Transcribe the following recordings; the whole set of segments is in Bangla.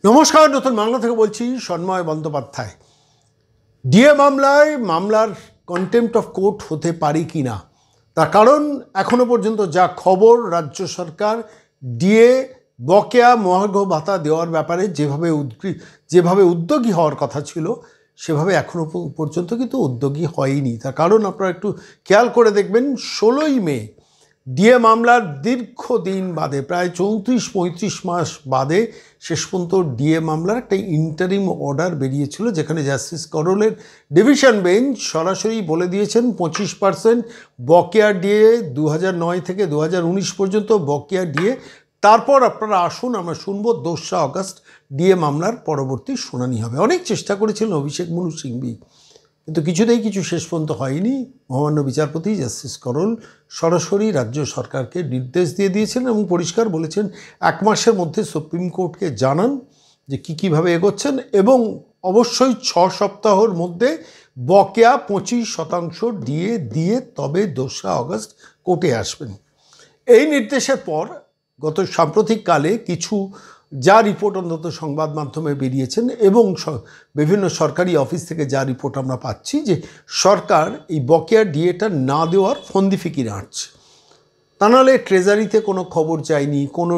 নমস্কার, নতুন বাংলা থেকে বলছি সন্ময় বন্দ্যোপাধ্যায়। ডিএ মামলার কন্টেম্পট অফ কোর্ট হতে পারে কি না, তার কারণ এখনো পর্যন্ত যা খবর, রাজ্য সরকার ডিএ বকেয়া মহার্ঘ ভাতা দেওয়ার ব্যাপারে যেভাবে উদ্যোগী হওয়ার কথা ছিল সেভাবে এখনো পর্যন্ত কিন্তু উদ্যোগী হয়নি। তার কারণ আপনারা একটু খেয়াল করে দেখবেন, 16ই মে ডিএ মামলার দীর্ঘদিন বাদে, প্রায় 34-35 মাস বাদে শেষ পর্যন্ত ডিএ মামলার একটা ইন্টারিম অর্ডার বেরিয়েছিল, যেখানে জাস্টিস করলের ডিভিশন বেঞ্চ সরাসরি বলে দিয়েছেন 25% বকেয়া ডিএ 2009 থেকে 2019 পর্যন্ত বকেয়া ডিএ। তারপর আপনারা আসুন, আমরা শুনবো 2রা আগস্ট ডিএ মামলার পরবর্তী শুনানি হবে। অনেক চেষ্টা করেছিলেন অভিষেক মনু সিংভি, কিন্তু কিছুতেই কিছু শেষ পর্যন্ত হয়নি। মহামান্য বিচারপতি জাস্টিস করল সরাসরি রাজ্য সরকারকে নির্দেশ দিয়ে দিয়েছেন এবং পরিষ্কার বলেছেন 1 মাসের মধ্যে সুপ্রিম কোর্টকে জানান যে কীভাবে এগোচ্ছেন, এবং অবশ্যই 6 সপ্তাহের মধ্যে বকেয়া 25% ডিএ দিয়ে তবে 2রা আগস্ট কোর্টে আসবেন। এই নির্দেশের পর গত সাম্প্রতিককালে কিছু যা রিপোর্ট অন্তত সংবাদ মাধ্যমে বেরিয়েছেন এবং বিভিন্ন সরকারি অফিস থেকে যা রিপোর্ট আমরা পাচ্ছি, যে সরকার এই বকেয়া ডিএটা না দেওয়ার ফন্দি ফিকির আঁটছে। তা নাহলে ট্রেজারিতে কোনো খবর যায়নি, কোনো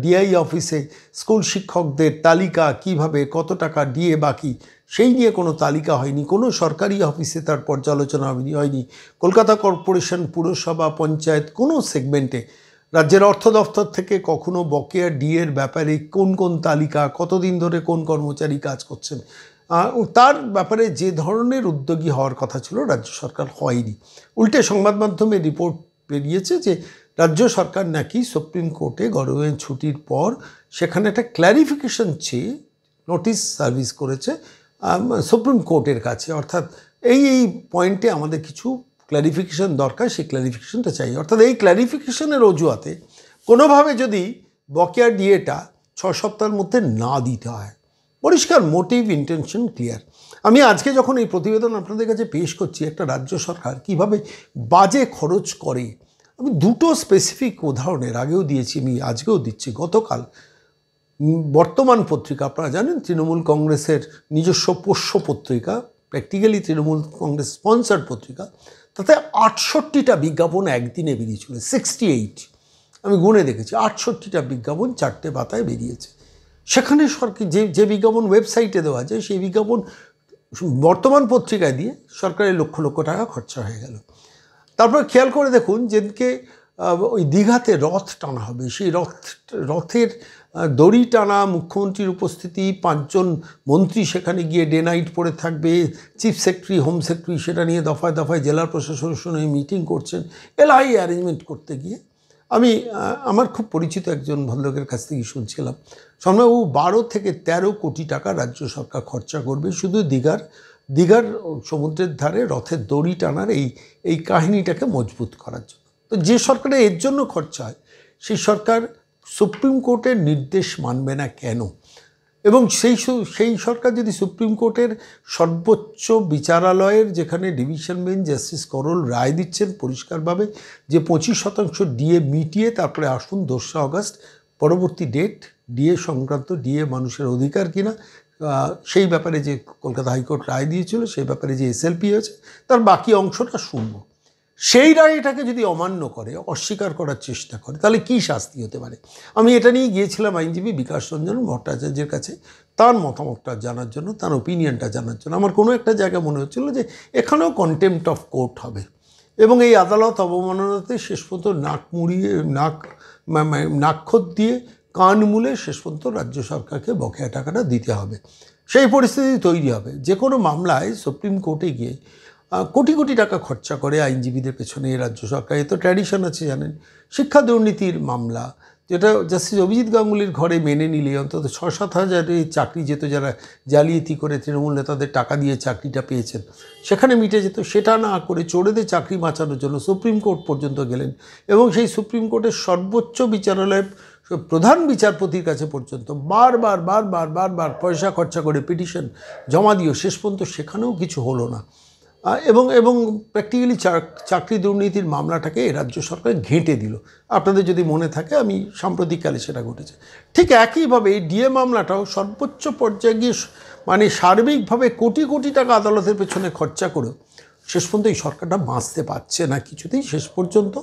ডিআই অফিসে স্কুল শিক্ষকদের তালিকা কিভাবে কত টাকা ডিএ বাকি সেই নিয়ে কোনো তালিকা হয়নি, কোনো সরকারি অফিসে তার পর্যালোচনা হয়নি, কলকাতা কর্পোরেশন, পুরসভা, পঞ্চায়েত কোনো সেগমেন্টে রাজ্যের অর্থ দফতর থেকে কখনো বকেয়া ডিএর ব্যাপারে কোন কোন তালিকা, কতদিন ধরে কোন কর্মচারী কাজ করছেন, তার ব্যাপারে যে ধরনের উদ্যোগী হওয়ার কথা ছিল রাজ্য সরকার হয়নি। উল্টে সংবাদ মাধ্যমে রিপোর্ট বেরিয়েছে যে রাজ্য সরকার নাকি সুপ্রিম কোর্টে গরমের ছুটির পর সেখানে একটা ক্ল্যারিফিকেশন চেয়ে নোটিশ সার্ভিস করেছে সুপ্রিম কোর্টের কাছে। অর্থাৎ এই পয়েন্টে আমাদের কিছু ক্ল্যারিফিকেশন দরকার, সেই ক্ল্যারিফিকেশনটা চাই। অর্থাৎ এই ক্ল্যারিফিকেশনের অজুহাতে কোনোভাবে যদি বকেয়া ডিএটা 6 সপ্তাহের মধ্যে না দিতে হয়, পরিষ্কার মোটিভ, ইন্টেনশন ক্লিয়ার। আমি আজকে যখন এই প্রতিবেদন আপনাদের কাছে পেশ করছি, একটা রাজ্য সরকার কিভাবে বাজে খরচ করে, আমি 2টো স্পেসিফিক উদাহরণের আগেও দিয়েছি, আমি আজকেও দিচ্ছি। গতকাল বর্তমান পত্রিকা, আপনারা জানেন তৃণমূল কংগ্রেসের নিজস্ব পোষ্য পত্রিকা, প্র্যাকটিক্যালি তৃণমূল কংগ্রেস স্পন্সার্ড পত্রিকা, তাতে 68টা বিজ্ঞাপন একদিনে বেরিয়েছিল। 68, আমি গুনে দেখেছি, 68টা বিজ্ঞাপন 4টে পাতায় বেরিয়েছে। সেখানে সরকার যে বিজ্ঞাপন ওয়েবসাইটে দেওয়া যায়, সেই বিজ্ঞাপন বর্তমান পত্রিকায় দিয়ে সরকারের লক্ষ লক্ষ টাকা খরচা হয়ে গেল। তারপর খেয়াল করে দেখুন, যেদিকে ওই দীঘাতে রথ টানা হবে, সেই রথের দড়ি টানা, মুখ্যমন্ত্রীর উপস্থিতি, 5 জন মন্ত্রী সেখানে গিয়ে ডে নাইট পড়ে থাকবে, চিফ সেক্রেটারি, হোম সেক্রেটারি সেটা নিয়ে দফায় দফায় জেলা প্রশাসনের সঙ্গে মিটিং করছেন, এলাই অ্যারেঞ্জমেন্ট করতে গিয়ে আমি আমার খুব পরিচিত একজন ভদ্রলোকের কাছ থেকে শুনছিলাম, সন্ময়বাবু 12 থেকে 13 কোটি টাকা রাজ্য সরকার খরচা করবে শুধু দীঘার সমুদ্রের ধারে রথের দড়ি টানার এই কাহিনীটাকে মজবুত করার জন্য। তো যে সরকারের এর জন্য খরচা হয়, সেই সরকার সুপ্রিম কোর্টের নির্দেশ মানবে না কেন? এবং সেই সরকার যদি সুপ্রিম কোর্টের সর্বোচ্চ বিচারালয়ের, যেখানে ডিভিশন বেঞ্চ জাস্টিস করল রায় দিচ্ছেন পরিষ্কারভাবে যে 25% ডিএ মিটিয়ে তারপরে আসুন 2রা আগস্ট পরবর্তী ডেট, ডিএ সংক্রান্ত, ডিএ মানুষের অধিকার কিনা সেই ব্যাপারে যে কলকাতা হাইকোর্ট রায় দিয়েছিল, সেই ব্যাপারে যে এসএলপি হয়েছে তার বাকি অংশটা শুনব। সেই রায়টাকে যদি অমান্য করে, অস্বীকার করার চেষ্টা করে, তাহলে কী শাস্তি হতে পারে? আমি এটা নিয়ে গিয়েছিলাম আইনজীবী বিকাশ রঞ্জন ভট্টাচার্যের কাছে, তার মতামতটা জানার জন্য, তার ওপিনিয়নটা জানার জন্য। আমার কোনো একটা জায়গায় মনে হচ্ছিল যে এখানেও কন্টেম্পট অফ কোর্ট হবে এবং এই আদালত অবমাননাতে শেষ পর্যন্ত নাকখত দিয়ে কান মুলে শেষ পর্যন্ত রাজ্য সরকারকে বকেয়া টাকাটা দিতে হবে। সেই পরিস্থিতি তৈরি হবে। যে কোনো মামলায় সুপ্রিম কোর্টে গিয়ে কোটি কোটি টাকা খরচা করে আইনজীবীদের পেছনে রাজ্য সরকার। এ তো ট্র্যাডিশন আছে জানেন। শিক্ষা দুর্নীতির মামলা, যেটা জাস্টিস অভিজিৎ গাঙ্গুলির ঘরে মেনে নিলে অন্তত 6-7 হাজারের চাকরি যেত, যারা জালিয়াতি করে তৃণমূল নেতাদের টাকা দিয়ে চাকরিটা পেয়েছেন, সেখানে মিটে যেত। সেটা না করে চোরেদের চাকরি বাঁচানোর জন্য সুপ্রিম কোর্ট পর্যন্ত গেলেন এবং সেই সুপ্রিম কোর্টের সর্বোচ্চ বিচারালয়ের প্রধান বিচারপতির কাছে পর্যন্ত বারবার পয়সা খরচা করে পিটিশন জমা দিও, শেষ পর্যন্ত সেখানেও কিছু হলো না। এবং এবং প্র্যাকটিক্যালি চাকরি দুর্নীতির মামলাটাকে রাজ্য সরকার ঘেঁটে দিল। আপনাদের যদি মনে থাকে, আমি সাম্প্রতিককালে সেটা ঘটেছে। ঠিক একইভাবে এই ডিএ মামলাটাও সর্বোচ্চ পর্যায়ে গিয়ে মানে সার্বিকভাবে কোটি কোটি টাকা আদালতের পেছনে খরচা করেও শেষ পর্যন্ত এই সরকারটা বাঁচতে পারছে না কিছুতেই। শেষ পর্যন্ত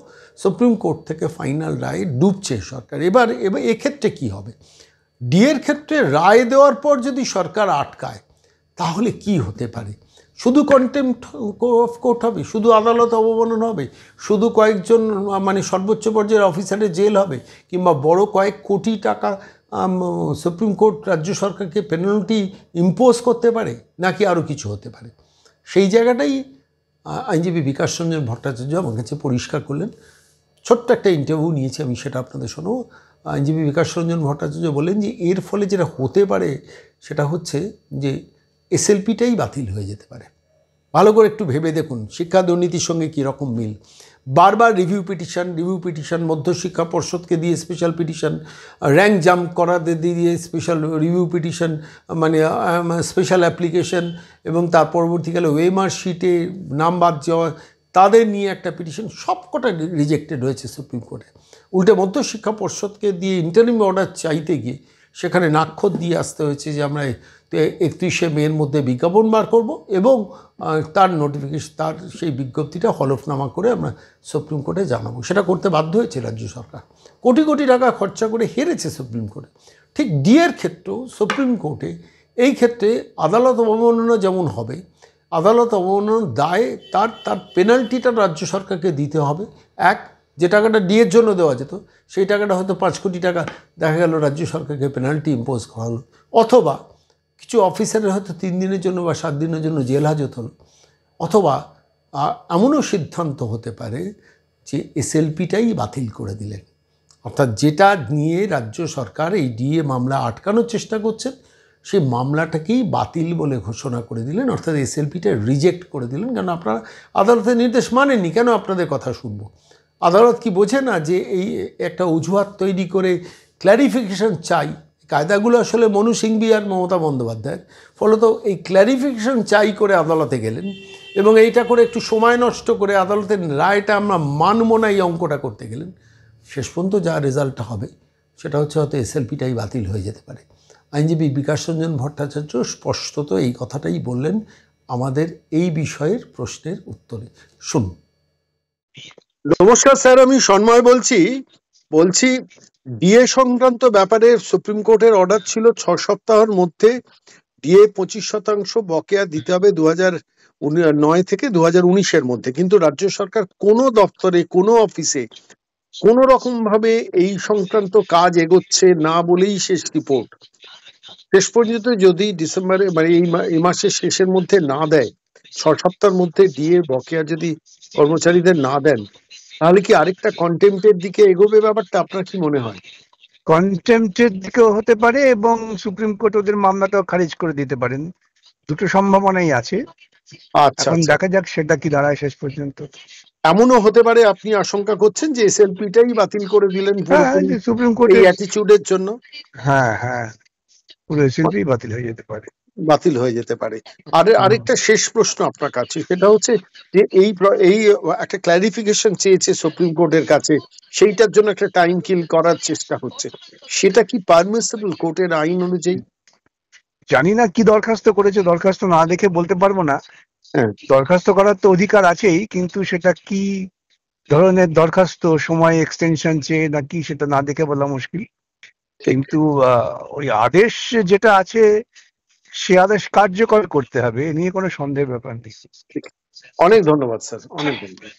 সুপ্রিম কোর্ট থেকে ফাইনাল রায় ডুবছে সরকার। এবার এক্ষেত্রে কী হবে? ডিএর ক্ষেত্রে রায় দেওয়ার পর যদি সরকার আটকায় তাহলে কি হতে পারে? শুধু কন্টেম্প্ট অফ কোর্ট হবে, শুধু আদালত অবমাননা হবে, শুধু কয়েকজন মানে সর্বোচ্চ পর্যায়ের অফিসারের জেল হবে, কিংবা বড় কয়েক কোটি টাকা সুপ্রিম কোর্ট রাজ্য সরকারকে পেনাল্টি ইম্পোজ করতে পারে, নাকি আরও কিছু হতে পারে? সেই জায়গাটাই আইনজীবী বিকাশ রঞ্জন ভট্টাচার্য আমার কাছে পরিষ্কার করলেন। ছোট্ট একটা ইন্টারভিউ নিয়েছি আমি, সেটা আপনাদের শোনাবো। আইনজীবী বিকাশ রঞ্জন ভট্টাচার্য বলেন যে এর ফলে যেটা হতে পারে সেটা হচ্ছে যে এসএলপিটাই বাতিল হয়ে যেতে পারে। ভালো করে একটু ভেবে দেখুন শিক্ষা দুর্নীতির সঙ্গে কীরকম মিল। বারবার রিভিউ পিটিশন, মধ্যশিক্ষা পর্ষদকে দিয়ে স্পেশাল পিটিশন, র্যাঙ্ক জাম্প করা দিয়ে স্পেশাল রিভিউ পিটিশন, মানে স্পেশাল অ্যাপ্লিকেশন, এবং তার পরবর্তীকালে ওয়েমার শিটে নাম বাদ যাওয়া, তাদের নিয়ে একটা পিটিশন, সবকটা রিজেক্টেড হয়েছে সুপ্রিম কোর্টে। উল্টে মধ্যশিক্ষা পর্ষদকে দিয়ে ইন্টারিম অর্ডার চাইতে গিয়ে সেখানে নাক্ষর দিয়ে আসতে হয়েছে যে আমরা 31শে মের মধ্যে বিজ্ঞাপন বার করব, এবং তার নোটিফিকেশন, তার সেই বিজ্ঞপ্তিটা হলফনামা করে আমরা সুপ্রিম কোর্টে জানাবো। সেটা করতে বাধ্য হয়েছে রাজ্য সরকার। কোটি কোটি টাকা খরচা করে হেরেছে সুপ্রিম কোর্টে। ঠিক ডিএর ক্ষেত্রেও সুপ্রিম কোর্টে এই ক্ষেত্রে আদালত অবমাননা যেমন হবে, আদালত অবমাননার দায় তার পেনাল্টিটা রাজ্য সরকারকে দিতে হবে। যে টাকাটা ডিএর জন্য দেওয়া যেত সেই টাকাটা হয়তো 5 কোটি টাকা দেখা গেল রাজ্য সরকারকে পেনাল্টি ইম্পোজ করা হলো, অথবা কিছু অফিসারের হয়তো 3 দিনের জন্য বা 7 দিনের জন্য জেল হাজত হলো, অথবা এমনও সিদ্ধান্ত হতে পারে যে এসএলপিটাই বাতিল করে দিলেন। অর্থাৎ যেটা নিয়ে রাজ্য সরকার এই ডিএ মামলা আটকানোর চেষ্টা করছেন সেই মামলাটাকেই বাতিল বলে ঘোষণা করে দিলেন, অর্থাৎ এসএলপিটা রিজেক্ট করে দিলেন। কারণ আপনারা আদালতের নির্দেশ মানেননি, কেন আপনাদের কথা শুনবো? আদালত কি বোঝে না যে এই একটা অজুহাত তৈরি করে ক্ল্যারিফিকেশন চাই? কায়দাগুলো আসলে মনু সিংভি আর মমতা বন্দ্যোপাধ্যায়ের। ফলত এই ক্ল্যারিফিকেশন চাই করে আদালতে গেলেন, এবং এইটা করে একটু সময় নষ্ট করে আদালতের রায়টা আমরা মানব না এই অঙ্কটা করতে গেলেন। শেষ পর্যন্ত যা রেজাল্টটা হবে সেটা হচ্ছে হয়তো এসএলপিটাই বাতিল হয়ে যেতে পারে। আইনজীবী বিকাশ রঞ্জন ভট্টাচার্য স্পষ্টত এই কথাটাই বললেন আমাদের এই বিষয়ের প্রশ্নের উত্তরে। শুনুন। নমস্কার স্যার, আমি সন্ময় বলছি ডিএ সংক্রান্ত ব্যাপারে সুপ্রিম কোর্টের অর্ডার ছিল 6 সপ্তাহের মধ্যে ডিএ 25% বকেয়া দিতে হবে 2009 থেকে 2019-এর মধ্যে। কিন্তু রাজ্য সরকার কোনো দপ্তরে, কোনো অফিসে কোনো রকম ভাবে এই সংক্রান্ত কাজ এগোচ্ছে না বলেই শেষ রিপোর্ট। শেষ পর্যন্ত যদি ডিসেম্বরে, মানে এই মাসের শেষের মধ্যে না দেয়, 6 সপ্তাহের মধ্যে ডিএ বকেয়া যদি কর্মচারীদের না দেন, তাহলে কি আরেকটা কন্টেম্পটের দিকে এগোবে ব্যাপারটা? আপনার কি মনে হয়? কন্টেম্পটের দিকেও হতে পারে, এবং সুপ্রিম কোর্ট ওদের মামলাটাও খারিজ করে দিতে পারেন। দুটো সম্ভাবনাই আছে। আচ্ছা, এখন দেখা যাক সেটা কি দাঁড়ায় শেষ পর্যন্ত। এমনও হতে পারে আপনি আশঙ্কা করছেন যে এসএলপিটাই বাতিল করে দিলেন সুপ্রিম কোর্টের এই অ্যাটিটিউডের জন্য। হ্যাঁ, পুরো এসএলপি বাতিল হয়ে যেতে পারে। আরেকটা শেষ প্রশ্ন আপনার কাছে, সেটা হচ্ছে যে এই একটা ক্ল্যারিফিকেশন চেয়েছে সুপ্রিম কোর্টের কাছে, সেইটার জন্য একটা টাইম কিল করার চেষ্টা হচ্ছে, সেটা কি পারমিসিবল কোর্টের আইন অনুযায়ী? জানি না কি দরখাস্ত করেছে, দরখাস্ত না দেখে বলতে পারবো না। দরখাস্ত করার তো অধিকার আছেই, কিন্তু সেটা কি ধরনের দরখাস্ত, সময় এক্সটেনশন চেয়ে নাকি, সেটা না দেখে বলা মুশকিল। কিন্তু ওই আদেশ যেটা আছে সে আদেশ কার্যকর করতে হবে, এ নিয়ে কোনো সন্দেহের ব্যাপার নেই। অনেক ধন্যবাদ স্যার, অনেক ধন্যবাদ।